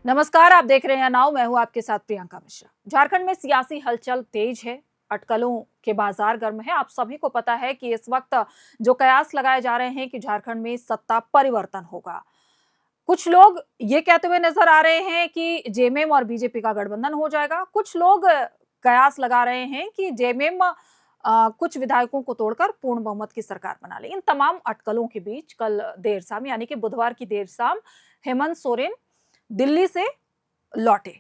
नमस्कार, आप देख रहे हैं नाउ। मैं हूं आपके साथ प्रियंका मिश्रा। झारखंड में सियासी हलचल तेज है, अटकलों के बाजार गर्म है। आप सभी को पता है कि इस वक्त जो कयास लगाए जा रहे हैं कि झारखंड में सत्ता परिवर्तन होगा। कुछ लोग ये कहते हुए नजर आ रहे हैं कि जेएमएम और बीजेपी का गठबंधन हो जाएगा। कुछ लोग कयास लगा रहे हैं कि जेएमएम कुछ विधायकों को तोड़कर पूर्ण बहुमत की सरकार बना ले। इन तमाम अटकलों के बीच कल देर शाम यानी कि बुधवार की देर शाम हेमंत सोरेन दिल्ली से लौटे।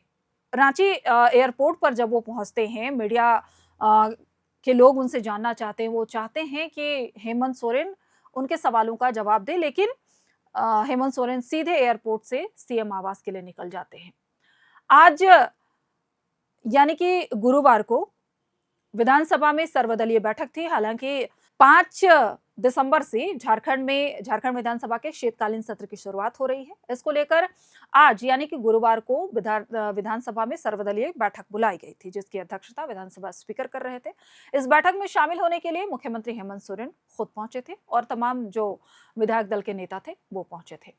रांची एयरपोर्ट पर जब वो पहुंचते हैं, मीडिया के लोग उनसे जानना चाहते हैं, वो चाहते हैं कि हेमंत सोरेन उनके सवालों का जवाब दे, लेकिन हेमंत सोरेन सीधे एयरपोर्ट से सीएम आवास के लिए निकल जाते हैं। आज यानी कि गुरुवार को विधानसभा में सर्वदलीय बैठक थी। हालांकि 5 दिसंबर से झारखंड विधानसभा के शीतकालीन सत्र की शुरुआत हो रही है। इसको लेकर आज यानी कि गुरुवार को विधानसभा में सर्वदलीय बैठक बुलाई गई थी, जिसकी अध्यक्षता विधानसभा स्पीकर कर रहे थे। इस बैठक में शामिल होने के लिए मुख्यमंत्री हेमंत सोरेन खुद पहुंचे थे और तमाम जो विधायक दल के नेता थे वो पहुंचे थे।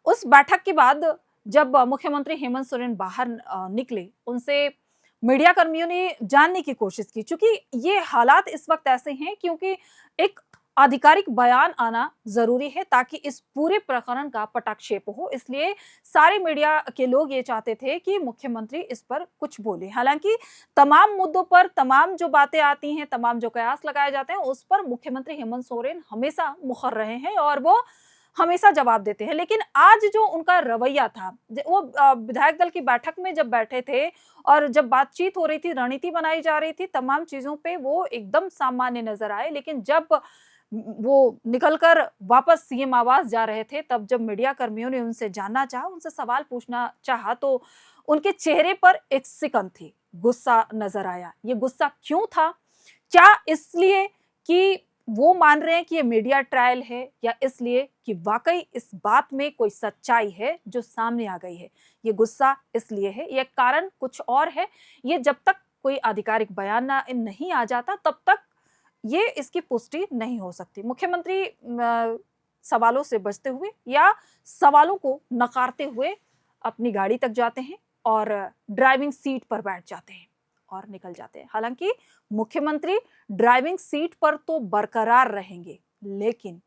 उस बैठक के बाद जब मुख्यमंत्री हेमंत सोरेन बाहर निकले, उनसे मीडिया कर्मियों ने जानने की कोशिश की। चूंकि ये हालात इस वक्त ऐसे हैं क्योंकि एक आधिकारिक बयान आना जरूरी है ताकि इस पूरे प्रकरण का पटाक्षेप हो। इसलिए सारे मीडिया के लोग ये चाहते थे कि मुख्यमंत्री इस पर कुछ बोले। हालांकि तमाम मुद्दों पर तमाम जो बातें आती हैं, तमाम जो कयास लगाए जाते हैं, उस पर मुख्यमंत्री हेमंत सोरेन हमेशा मुखर रहे हैं और वो हमेशा जवाब देते हैं। लेकिन आज जो उनका रवैया था, वो विधायक दल की बैठक में जब बैठे थे और जब बातचीत हो रही थी, रणनीति बनाई जा रही थी, तमाम चीजों पे वो एकदम सामान्य नजर आए। लेकिन जब वो निकलकर वापस सीएम आवास जा रहे थे, तब जब मीडिया कर्मियों ने उनसे जानना चाहा, उनसे सवाल पूछना चाहा, तो उनके चेहरे पर एक सिकन थी, गुस्सा नजर आया। ये गुस्सा क्यों था? क्या इसलिए कि वो मान रहे हैं कि ये मीडिया ट्रायल है, या इसलिए कि वाकई इस बात में कोई सच्चाई है जो सामने आ गई है? ये गुस्सा इसलिए है, ये कारण कुछ और है। ये जब तक कोई आधिकारिक बयान नहीं आ जाता, तब तक ये इसकी पुष्टि नहीं हो सकती। मुख्यमंत्री सवालों से बचते हुए या सवालों को नकारते हुए अपनी गाड़ी तक जाते हैं और ड्राइविंग सीट पर बैठ जाते हैं और निकल जाते हैं। हालांकि मुख्यमंत्री ड्राइविंग सीट पर तो बरकरार रहेंगे, लेकिन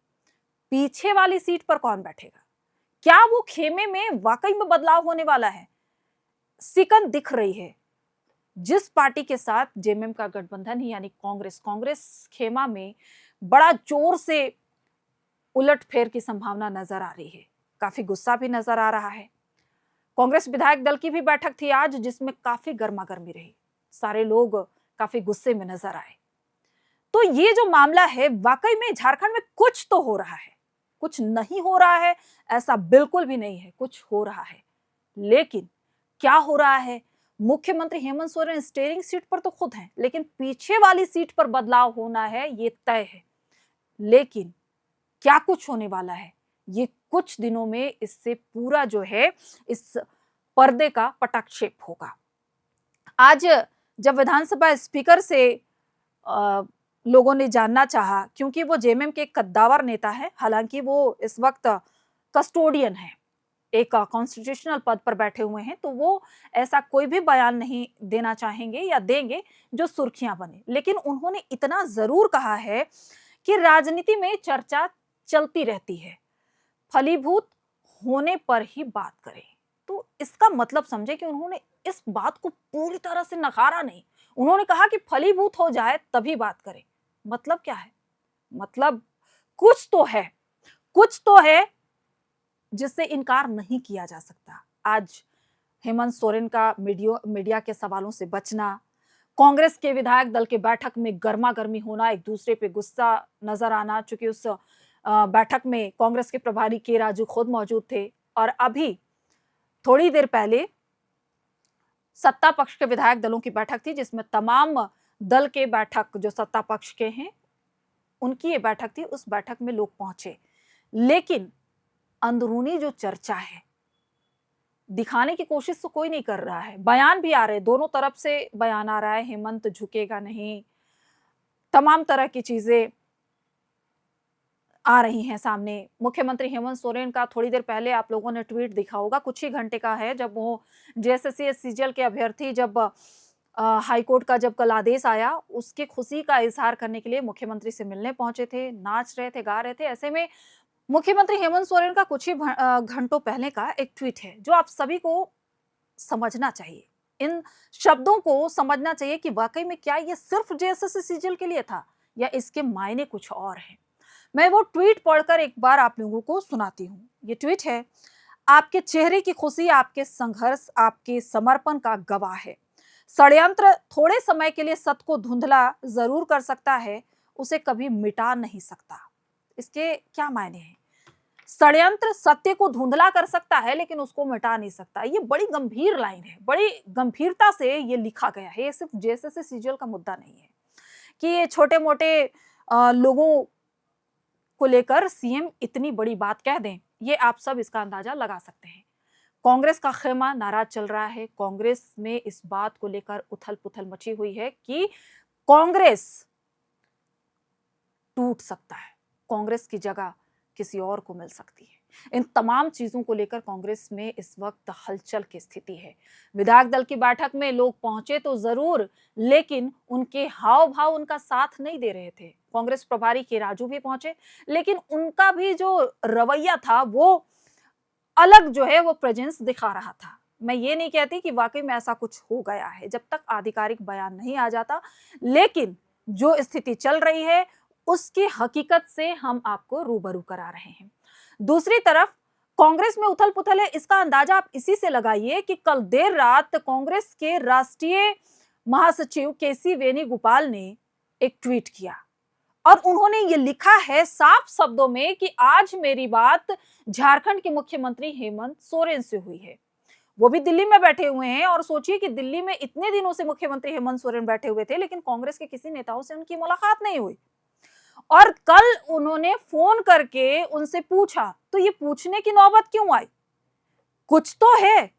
पीछे वाली सीट पर कौन बैठेगा? क्या वो खेमे में वाकई में बदलाव होने वाला है? सिकन दिख रही है। जिस पार्टी के साथ जेएमएम का गठबंधन है यानी कांग्रेस खेमा में बड़ा जोर से उलटफेर की संभावना नजर आ रही है। काफी गुस्सा भी नजर आ रहा है। कांग्रेस विधायक दल की भी बैठक थी आज, जिसमें काफी गर्मागर्मी रही। सारे लोग काफी गुस्से में नजर आए। तो ये जो मामला है, वाकई में झारखंड में कुछ तो हो रहा है। कुछ नहीं हो रहा है ऐसा बिल्कुल भी नहीं है, कुछ हो रहा है। लेकिन क्या हो रहा है? मुख्यमंत्री हेमंत सोरेन स्टीयरिंग सीट पर तो खुद हैं, लेकिन पीछे वाली सीट पर बदलाव होना है, ये तय है। लेकिन क्या कुछ होने वाला है? ये कुछ दिनों में इससे पूरा जो है इस पर्दे का पटाक्षेप होगा। आज जब विधानसभा स्पीकर से लोगों ने जानना चाहा, क्योंकि वो जेएमएम के एक कद्दावर नेता है, हालांकि वो इस वक्त कस्टोडियन है, एक कॉन्स्टिट्यूशनल पद पर बैठे हुए हैं, तो वो ऐसा कोई भी बयान नहीं देना चाहेंगे या देंगे जो सुर्खियां बने। लेकिन उन्होंने इतना जरूर कहा है कि राजनीति में चर्चा चलती रहती है, फलीभूत होने पर ही बात करें। तो इसका मतलब समझे कि उन्होंने इस बात को पूरी तरह से नकारा नहीं। उन्होंने कहा कि फलीभूत हो जाए तभी बात करें। मतलब क्या है? मतलब कुछ तो है, कुछ तो है जिससे इनकार नहीं किया जा सकता। आज हेमंत सोरेन का मीडिया के सवालों से बचना, कांग्रेस के विधायक दल के बैठक में गर्मा गर्मी होना, एक दूसरे पे गुस्सा नजर आना, चूंकि उस बैठक में कांग्रेस के प्रभारी के राजू खुद मौजूद थे और अभी थोड़ी देर पहले सत्ता पक्ष के विधायक दलों की बैठक थी, जिसमें तमाम दल के बैठक जो सत्ता पक्ष के हैं उनकी ये बैठक थी। उस बैठक में लोग पहुंचे, लेकिन अंदरूनी जो चर्चा है दिखाने की कोशिश तो कोई नहीं कर रहा है। बयान भी आ रहे हैं, दोनों तरफ से बयान आ रहा है, हेमंत झुकेगा नहीं, तमाम तरह की चीजें आ रही हैं सामने। मुख्यमंत्री हेमंत सोरेन का थोड़ी देर पहले आप लोगों ने ट्वीट देखा होगा, कुछ ही घंटे का है, जब वो जेएसएससी सीजीएल के अभ्यर्थी जब हाईकोर्ट का जब कल आदेश आया, उसकी खुशी का इजहार करने के लिए मुख्यमंत्री से मिलने पहुंचे थे, नाच रहे थे, गा रहे थे। ऐसे में मुख्यमंत्री हेमंत सोरेन का कुछ ही घंटों पहले का एक ट्वीट है जो आप सभी को समझना चाहिए। इन शब्दों को समझना चाहिए कि वाकई में क्या ये सिर्फ जेएसएससी सीजीएल के लिए था या इसके मायने कुछ और हैं। मैं वो ट्वीट पढ़कर एक बार आप लोगों को सुनाती हूँ। ये ट्वीट है, आपके चेहरे की खुशी आपके संघर्ष, आपके समर्पण का गवाह है। षड्यंत्र थोड़े समय के लिए सत्य को धुंधला जरूर कर सकता है, उसे कभी मिटा नहीं सकता। इसके क्या मायने हैं? षड्यंत्र सत्य को धुंधला कर सकता है लेकिन उसको मिटा नहीं सकता। ये बड़ी गंभीर लाइन है, बड़ी गंभीरता से ये लिखा गया है। ये सिर्फ जेएसएससी सीजीएल का मुद्दा नहीं है कि ये छोटे मोटे लोगों को लेकर सीएम इतनी बड़ी बात कह दें। ये आप सब इसका अंदाजा लगा सकते हैं। कांग्रेस का खेमा नाराज चल रहा है। कांग्रेस में इस बात को लेकर उथल पुथल मची हुई है कि कांग्रेस टूट सकता है, कांग्रेस की जगह किसी और को मिल सकती है। इन तमाम चीजों को लेकर कांग्रेस में इस वक्त हलचल की स्थिति है। विधायक दल की बैठक में लोग पहुंचे तो जरूर, लेकिन उनके हाव भाव उनका साथ नहीं दे रहे थे। कांग्रेस प्रभारी के राजू भी पहुंचे, लेकिन उनका भी जो रवैया था वो अलग जो है वो प्रेजेंस दिखा रहा था। मैं ये नहीं कहती कि वाकई में ऐसा कुछ हो गया है, जब तक आधिकारिक बयान नहीं आ जाता, लेकिन जो स्थिति चल रही है उसकी हकीकत से हम आपको रूबरू करा रहे हैं। दूसरी तरफ कांग्रेस में उथल पुथल है, इसका अंदाजा आप इसी से लगाइए कि कल देर रात कांग्रेस के राष्ट्रीय महासचिव केसी वेणुगोपाल ने एक ट्वीट किया और उन्होंने ये लिखा है साफ शब्दों में कि आज मेरी बात झारखंड के मुख्यमंत्री हेमंत सोरेन से हुई है। वो भी दिल्ली में बैठे हुए हैं और सोचिए कि दिल्ली में इतने दिनों से मुख्यमंत्री हेमंत सोरेन बैठे हुए थे, लेकिन कांग्रेस के किसी नेताओं से उनकी मुलाकात नहीं हुई। और कल उन्होंने फोन करके उनसे पूछा, तो ये पूछने की नौबत क्यों आई? कुछ तो है,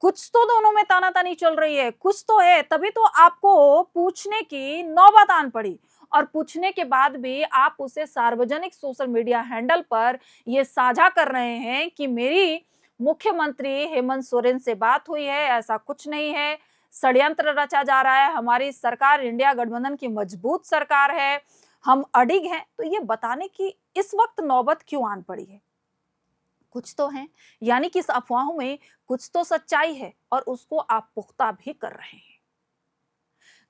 कुछ तो दोनों में तानातानी चल रही है, कुछ तो है, तभी तो आपको पूछने की नौबत आन पड़ी। और पूछने के बाद भी आप उसे सार्वजनिक सोशल मीडिया हैंडल पर ये साझा कर रहे हैं कि मेरी मुख्यमंत्री हेमंत सोरेन से बात हुई है, ऐसा कुछ नहीं है, षड्यंत्र रचा जा रहा है, हमारी सरकार इंडिया गठबंधन की मजबूत सरकार है, हम अडिग हैं। तो ये बताने की इस वक्त नौबत क्यों आन पड़ी है? कुछ तो है, यानी कि इस अफवाहों में कुछ तो सच्चाई है और उसको आप पुख्ता भी कर रहे हैं।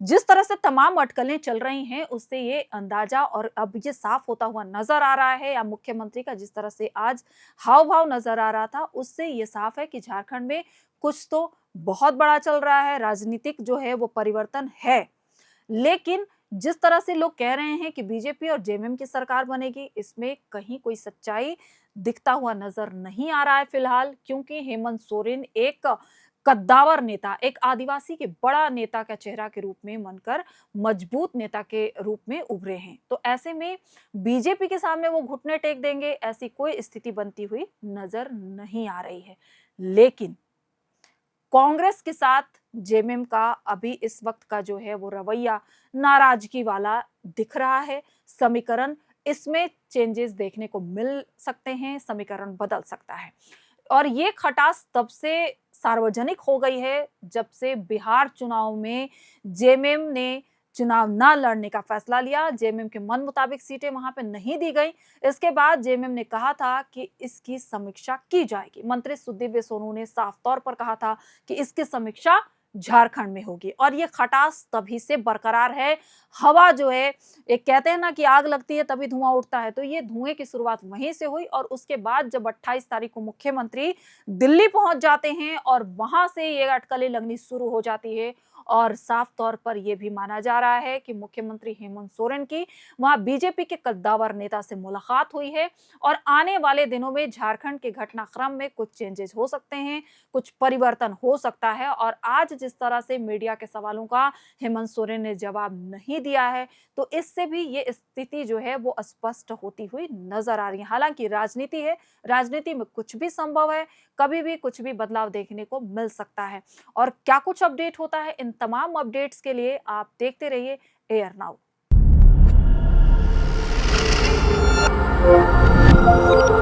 जिस तरह से तमाम अटकलें चल रही हैं उससे ये अंदाजा और अब ये साफ होता हुआ नजर आ रहा है, या मुख्यमंत्री का जिस तरह से आज हाव भाव नजर आ रहा था उससे ये साफ है कि झारखंड में कुछ तो बहुत बड़ा चल रहा है, राजनीतिक जो है वो परिवर्तन है। लेकिन जिस तरह से लोग कह रहे हैं कि बीजेपी और जेएमएम की सरकार बनेगी, इसमें कहीं कोई सच्चाई दिखता हुआ नजर नहीं आ रहा है फिलहाल, क्योंकि हेमंत सोरेन एक कद्दावर नेता, एक आदिवासी के बड़ा नेता का चेहरा के रूप में बनकर मजबूत नेता के रूप में उभरे हैं। तो ऐसे में बीजेपी के सामने वो घुटने टेक देंगे, ऐसी कोई स्थिति बनती हुई नजर नहीं आ रही है। लेकिन कांग्रेस के साथ जेएमएम का अभी इस वक्त का जो है वो रवैया नाराजगी वाला दिख रहा है। समीकरण इसमें चेंजेस देखने को मिल सकते हैं, समीकरण बदल सकता है। और ये खटास तब से सार्वजनिक हो गई है जब से बिहार चुनाव में जेएमएम ने चुनाव ना लड़ने का फैसला लिया। जेएमएम के मन मुताबिक सीटें वहां पे नहीं दी गई। इसके बाद जेएमएम ने कहा था कि इसकी समीक्षा की जाएगी। मंत्री सुदीव्य सोनू ने साफ तौर पर कहा था कि इसकी समीक्षा झारखंड में होगी, और ये खटास तभी से बरकरार है। हवा जो है, एक कहते हैं ना कि आग लगती है तभी धुआं उठता है, तो ये धुएं की शुरुआत वहीं से हुई। और उसके बाद जब 28 तारीख को मुख्यमंत्री दिल्ली पहुंच जाते हैं और वहां से ये अटकलें लगनी शुरू हो जाती है, और साफ तौर पर यह भी माना जा रहा है कि मुख्यमंत्री हेमंत सोरेन की वहां बीजेपी के कद्दावर नेता से मुलाकात हुई है। और आने वाले दिनों में झारखंड के घटनाक्रम में कुछ चेंजेस हो सकते हैं, कुछ परिवर्तन हो सकता है। और आज जिस तरह से मीडिया के सवालों का हेमंत सोरेन ने जवाब नहीं दिया है, तो इससे भी ये स्थिति जो है वो स्पष्ट होती हुई नजर आ रही है। हालांकि राजनीति है, राजनीति में कुछ भी संभव है, कभी भी कुछ भी बदलाव देखने को मिल सकता है। और क्या कुछ अपडेट होता है, इन तमाम अपडेट्स के लिए आप देखते रहिए एयर नाउ। है।